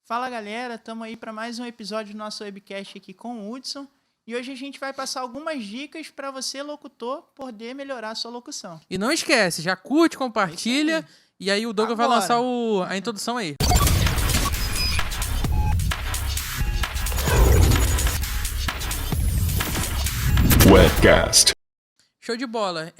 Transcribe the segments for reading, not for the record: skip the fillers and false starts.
Fala galera, estamos aí para mais um episódio do nosso webcast aqui com o Hudson. E hoje a gente vai passar algumas dicas para você, locutor, poder melhorar a sua locução. E não esquece, já curte, compartilha. E aí o Douglas vai lançar a introdução aí. Webcast. Show de bola.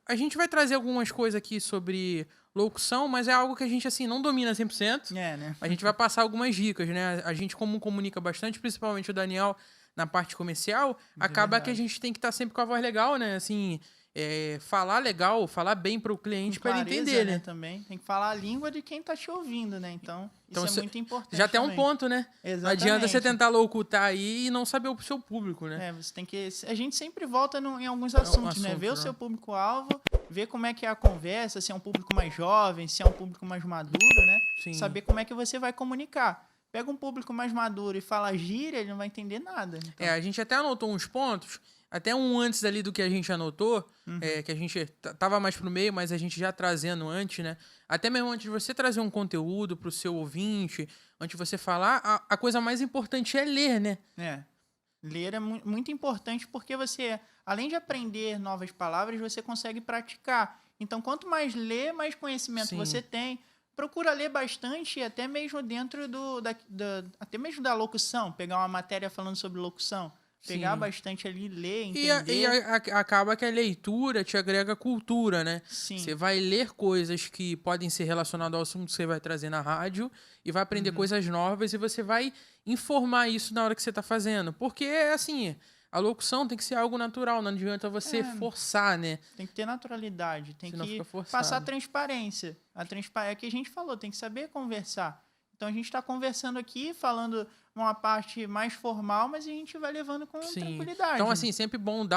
A gente vai trazer algumas coisas aqui sobre locução, mas é algo que a gente, assim, não domina 100%. Né? A gente vai passar algumas dicas, né? A gente, como comunica bastante, principalmente o Daniel, na parte comercial, acaba que a gente tem que estar sempre com a voz legal, né? Assim, falar legal, falar bem para o cliente para ele entender, né? Também. Tem que falar a língua de quem tá te ouvindo, né? Então isso é muito importante. Já tem um ponto, né? Exatamente. Não adianta você tentar locutar aí e não saber o seu público, né? Você tem que... A gente sempre volta em alguns assuntos, né? Ver o seu público-alvo, ver como é que é a conversa, se é um público mais jovem, se é um público mais maduro, né? Sim. Saber como é que você vai comunicar. Pega um público mais maduro e fala gíria, ele não vai entender nada. Então... a gente até anotou uns pontos, até um antes ali do que a gente anotou, que a gente tava mais pro meio, mas a gente já trazendo antes, né? Até mesmo antes de você trazer um conteúdo pro seu ouvinte, antes de você falar, a coisa mais importante é ler, né? Ler é muito importante porque você, além de aprender novas palavras, você consegue praticar. Então, quanto mais ler, mais conhecimento você tem. Procura ler bastante, até mesmo dentro até mesmo da locução. Pegar uma matéria falando sobre locução. Pegar bastante ali, ler, entender. E acaba que a leitura te agrega cultura, né? Sim. Você vai ler coisas que podem ser relacionadas ao assunto que você vai trazer na rádio e vai aprender coisas novas e você vai informar isso na hora que você está fazendo. Porque, assim, a locução tem que ser algo natural, não adianta você forçar, né? Tem que ter naturalidade, tem Senão que fica passar transparência. É que a gente falou, tem que saber conversar. Então a gente está conversando aqui, falando uma parte mais formal, mas a gente vai levando com tranquilidade. Então, assim, sempre bom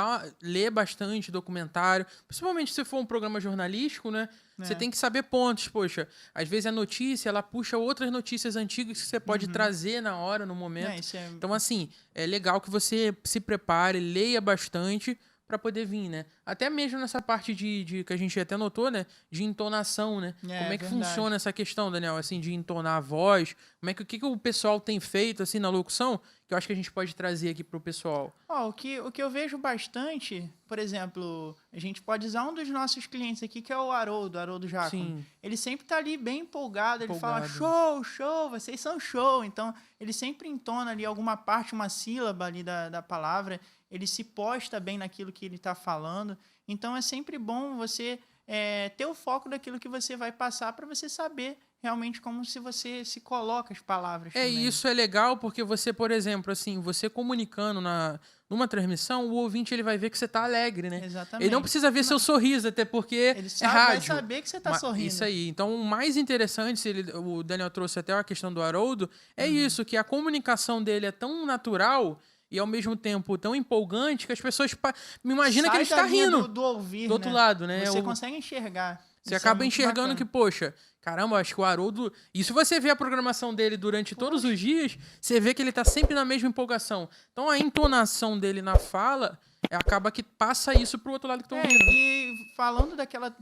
ler bastante documentário, principalmente se for um programa jornalístico, né? Você tem que saber pontos, poxa. Às vezes a notícia, ela puxa outras notícias antigas que você pode trazer na hora, no momento. Então, assim, é legal que você se prepare, leia bastante para poder vir, né? Até mesmo nessa parte de que a gente até notou, né? De entonação, né? Como é que funciona essa questão, Daniel? Assim, de entonar a voz. Como é que o que o pessoal tem feito, assim, na locução? Que eu acho que a gente pode trazer aqui pro pessoal. O que eu vejo bastante, por exemplo, a gente pode usar um dos nossos clientes aqui, que é o Haroldo Jacome. Ele sempre tá ali bem empolgado, ele fala show, vocês são show. Então, ele sempre entona ali alguma parte, uma sílaba ali da palavra. Ele se posta bem naquilo que ele está falando. Então, é sempre bom você ter o foco daquilo que você vai passar para você saber realmente como se você se coloca as palavras também. Isso é legal porque você, por exemplo, assim, você comunicando numa transmissão, o ouvinte ele vai ver que você tá alegre, né? Exatamente. Ele não precisa ver seu sorriso, até porque ele rádio. Vai saber que você tá sorrindo. Isso aí. Então, o mais interessante, o Daniel trouxe até a questão do Haroldo, é isso, que a comunicação dele é tão natural e ao mesmo tempo tão empolgante que as pessoas me imagina que ele está rindo do ouvir, do outro lado, né? Você consegue enxergar. Você acaba enxergando que, poxa, caramba, acho que o Haroldo... E se você vê a programação dele durante todos os dias, você vê que ele tá sempre na mesma empolgação. Então, a entonação dele na fala acaba que passa isso pro outro lado que estão ouvindo. E falando daquela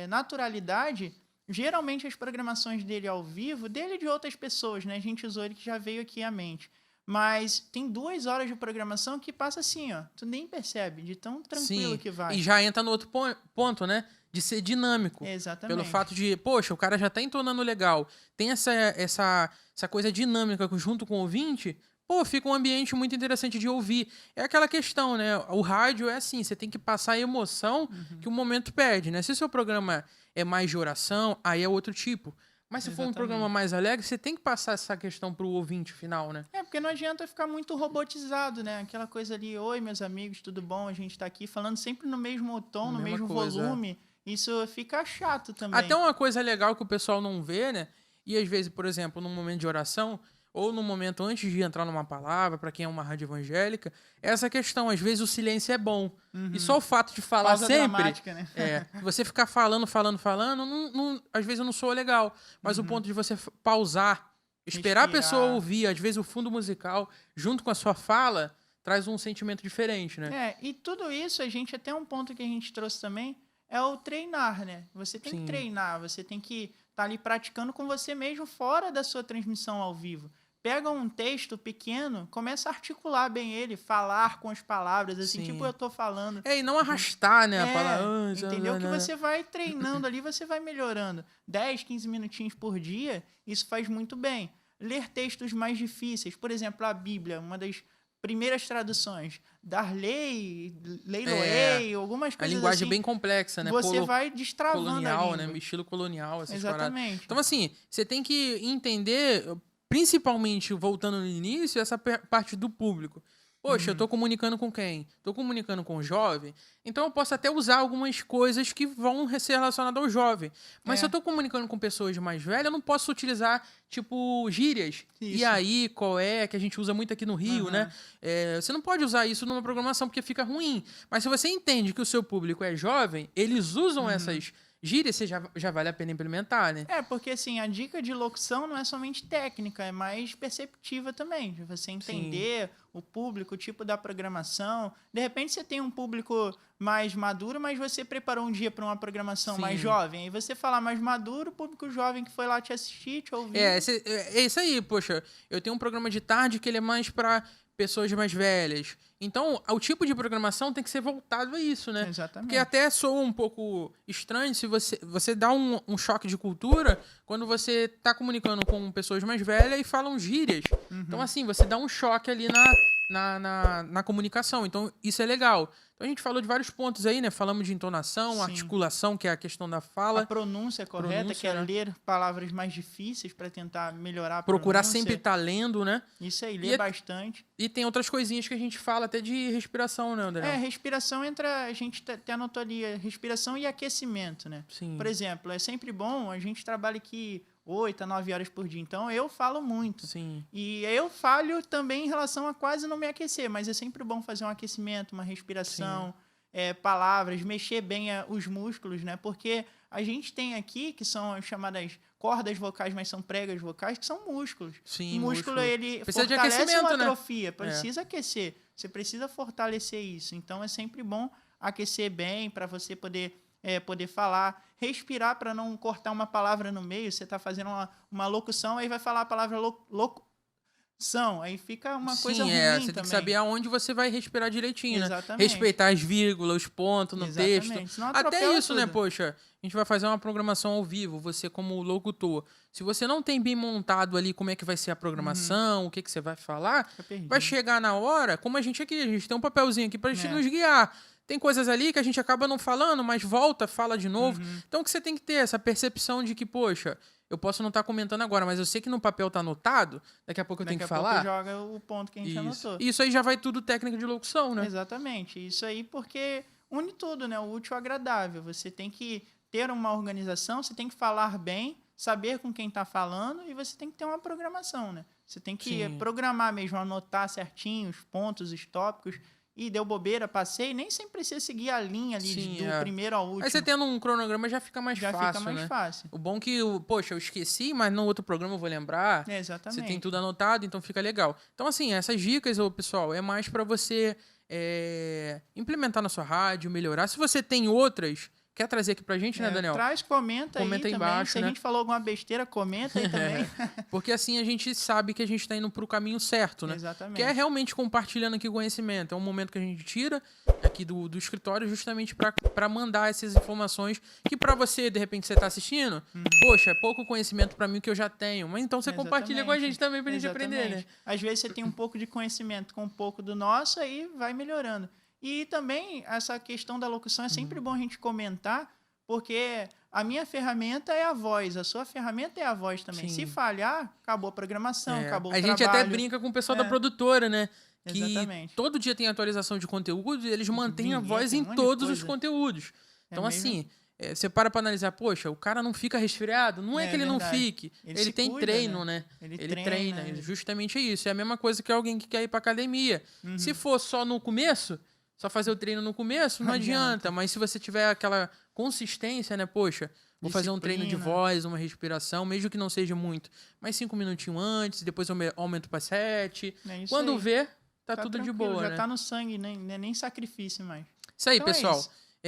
naturalidade, geralmente as programações dele ao vivo, dele e de outras pessoas, né? A gente usou ele que já veio aqui à mente. Mas tem 2 horas de programação que passa assim, ó. Tu nem percebe, de tão tranquilo que vai. E já entra no outro ponto, né? De ser dinâmico. Exatamente. Pelo fato de, poxa, o cara já tá entonando legal. Tem essa coisa dinâmica junto com o ouvinte. Pô, fica um ambiente muito interessante de ouvir. É aquela questão, né? O rádio é assim, você tem que passar a emoção que o momento perde, né? Se o seu programa é mais de oração, aí é outro tipo. Mas se for um programa mais alegre, você tem que passar essa questão pro ouvinte final, né? Porque não adianta ficar muito robotizado, né? Aquela coisa ali, oi, meus amigos, tudo bom? A gente tá aqui falando sempre no mesmo tom, no mesmo volume. Isso fica chato também. Até uma coisa legal que o pessoal não vê, né? E às vezes, por exemplo, num momento de oração, ou no momento antes de entrar numa palavra, para quem é uma rádio evangélica, essa questão, às vezes o silêncio é bom. E só o fato de falar pausa sempre... dramática, né? Você ficar falando, às vezes eu não sou legal. Mas o ponto de você pausar, esperar a pessoa ouvir, às vezes o fundo musical, junto com a sua fala, traz um sentimento diferente, né? E tudo isso, até um ponto que a gente trouxe também, é o treinar, né? Você tem que treinar, você tem que tá ali praticando com você mesmo fora da sua transmissão ao vivo. Pega um texto pequeno, começa a articular bem ele, falar com as palavras, assim, tipo eu tô falando. E não arrastar, né, a palavra. Entendeu? Que você vai treinando ali, você vai melhorando. 10, 15 minutinhos por dia, isso faz muito bem. Ler textos mais difíceis, por exemplo, a Bíblia, uma das primeiras traduções, Darley, Leiloei, algumas coisas assim. A linguagem bem complexa, né? Você vai destravando colonial, a língua. né? Estilo colonial, essas Exatamente. paradas. Então, assim, você tem que entender, principalmente, voltando no início, essa parte do público. Poxa, eu tô comunicando com quem? Tô comunicando com o jovem. Então, eu posso até usar algumas coisas que vão ser relacionadas ao jovem. Mas se eu tô comunicando com pessoas mais velhas, eu não posso utilizar, tipo, gírias. Isso. E aí, qual é, que a gente usa muito aqui no Rio, né? Você não pode usar isso numa programação porque fica ruim. Mas se você entende que o seu público é jovem, eles usam essas gírias, você já vale a pena implementar, né? Porque assim, a dica de locução não é somente técnica, é mais perceptiva também. De você entender o público, o tipo da programação. De repente você tem um público mais maduro, mas você preparou um dia para uma programação mais jovem. Aí você fala mais maduro, o público jovem que foi lá te assistir, te ouvir. É isso aí, poxa. Eu tenho um programa de tarde que ele é mais para pessoas mais velhas. Então, o tipo de programação tem que ser voltado a isso, né? Exatamente. Porque até soa um pouco estranho se você dá um choque de cultura quando você tá comunicando com pessoas mais velhas e falam gírias. Então, assim, você dá um choque ali na comunicação. Então, isso é legal. Então, a gente falou de vários pontos aí, né? Falamos de entonação, articulação, que é a questão da fala. A pronúncia correta, que é ler palavras mais difíceis para tentar melhorar a Procurar pronúncia. sempre estar lendo, né? Isso aí, ler bastante. E tem outras coisinhas que a gente fala até de respiração, né, Daniel? Respiração entra... A gente até anotou ali, respiração e aquecimento, né? Sim. Por exemplo, é sempre bom, a gente trabalha aqui 8 a 9 horas por dia. Então, eu falo muito. Sim. E eu falho também em relação a quase não me aquecer, mas é sempre bom fazer um aquecimento, uma respiração, palavras, mexer bem os músculos, né? Porque a gente tem aqui, que são as chamadas cordas vocais, mas são pregas vocais, que são músculos. Sim, o músculo, ele precisa fortalece de aquecimento, uma atrofia, né? precisa aquecer. Você precisa fortalecer isso. Então, é sempre bom aquecer bem para você poder falar, respirar para não cortar uma palavra no meio. Você está fazendo uma locução, aí vai falar a palavra locução, aí fica uma coisa ruim você também. tem que saber aonde você vai respirar direitinho, Exatamente. né? Respeitar as vírgulas, os pontos no texto. Senão até isso, tudo. né, poxa? A gente vai fazer uma programação ao vivo, você como locutor. Se você não tem bem montado ali como é que vai ser a programação, o que você vai falar, vai chegar na hora, como a gente tem um papelzinho aqui pra gente nos guiar. Tem coisas ali que a gente acaba não falando, mas volta, fala de novo. Então, o que você tem que ter? Essa percepção de que, poxa, eu posso não estar comentando agora, mas eu sei que no papel tá anotado, daqui a pouco eu tenho que falar. Daqui a pouco joga o ponto que a gente anotou. Isso aí já vai tudo técnica de locução, né? Exatamente. Isso aí porque une tudo, né? O útil ao agradável. Você tem que ter uma organização, você tem que falar bem, saber com quem está falando e você tem que ter uma programação, né? Você tem que programar mesmo, anotar certinho os pontos, os tópicos. E deu bobeira, passei, nem sempre precisa seguir a linha ali do primeiro ao último. Aí você tendo um cronograma já fica mais fácil, Já fica mais fácil. O bom que, poxa, eu esqueci, mas no outro programa eu vou lembrar. Exatamente. Você tem tudo anotado, então fica legal. Então, assim, essas dicas, pessoal, é mais para você implementar na sua rádio, melhorar. Se você tem outras... Quer trazer aqui pra gente, né, Daniel? Traz, comenta aí embaixo, também. Se né? a gente falou alguma besteira, comenta aí também. Porque assim a gente sabe que a gente tá indo pro caminho certo, né? Exatamente. Que é realmente compartilhando aqui o conhecimento. É um momento que a gente tira aqui do escritório justamente para mandar essas informações que para você, de repente, você tá assistindo, poxa, é pouco conhecimento para mim que eu já tenho. Mas então você compartilha com a gente também pra gente aprender, né? Às vezes você tem um pouco de conhecimento com um pouco do nosso, aí vai melhorando. E também essa questão da locução é sempre bom a gente comentar, porque a minha ferramenta é a voz, a sua ferramenta é a voz também. Se falhar, acabou a programação, acabou o trabalho. A gente até brinca com o pessoal da produtora, né? Que Exatamente. todo dia tem atualização de conteúdo e eles mantêm a voz em todos os conteúdos. Então, assim, você para analisar, poxa, o cara não fica resfriado? Não é que ele não fique. Ele tem cuida, treino, né? Ele treina. Justamente isso. É a mesma coisa que alguém que quer ir pra academia. Se for só no começo... Só fazer o treino no começo não adianta, mas se você tiver aquela consistência, né? Poxa, vou fazer um treino de voz, uma respiração, mesmo que não seja muito, mas 5 minutinhos antes, depois eu aumento para 7. Quando vê, tá tudo de boa, já né? tá no sangue, nem sacrifício mais. Isso aí, então pessoal.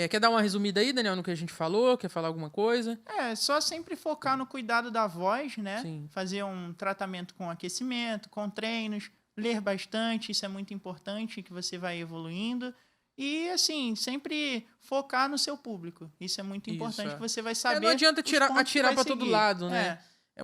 Quer dar uma resumida aí, Daniel, no que a gente falou? Quer falar alguma coisa? Só sempre focar no cuidado da voz, né? Sim. Fazer um tratamento com aquecimento, com treinos, ler bastante, isso é muito importante, que você vai evoluindo. E, assim, sempre focar no seu público. Isso é muito importante, que você vai saber. Não adianta atirar para todo lado, né?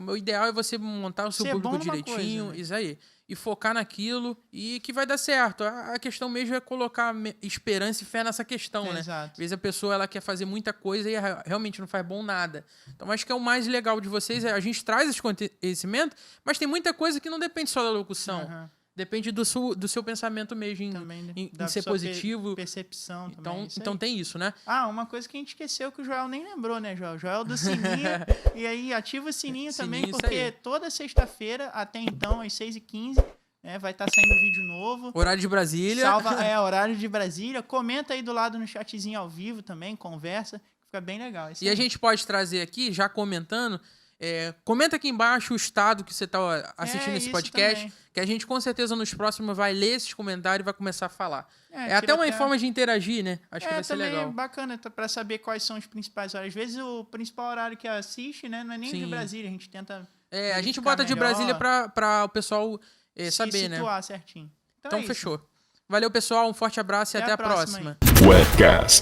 O ideal é você montar o seu público direitinho, coisa, né? Isso aí. E focar naquilo e que vai dar certo. A questão mesmo é colocar esperança e fé nessa questão, né? Exato. Às vezes a pessoa ela quer fazer muita coisa e realmente não faz bom nada. Então acho que é o mais legal de vocês. A gente traz esse conhecimento, mas tem muita coisa que não depende só da locução. Uhum. Depende do seu pensamento mesmo, em ser positivo. Percepção também. Então tem isso, né? Uma coisa que a gente esqueceu que o Joel nem lembrou, né, Joel? Joel do sininho. E aí, ativa o sininho também, porque toda sexta-feira, até então, às 6h15, vai estar saindo vídeo novo. Horário de Brasília. Horário de Brasília. Comenta aí do lado no chatzinho ao vivo também, conversa. Fica bem legal. E a gente pode trazer aqui, já comentando... comenta aqui embaixo o estado que você está assistindo esse podcast, também. Que a gente com certeza nos próximos vai ler esses comentários e vai começar a falar. Até uma forma de interagir, né? Acho que vai ser legal. É bacana para saber quais são os principais horários. Às vezes o principal horário que assiste, né, não é nem de Brasília, a gente tenta... a gente bota de Brasília para o pessoal saber, né? Situar certinho. Então fechou. Valeu, pessoal, um forte abraço e até a próxima. Webcast.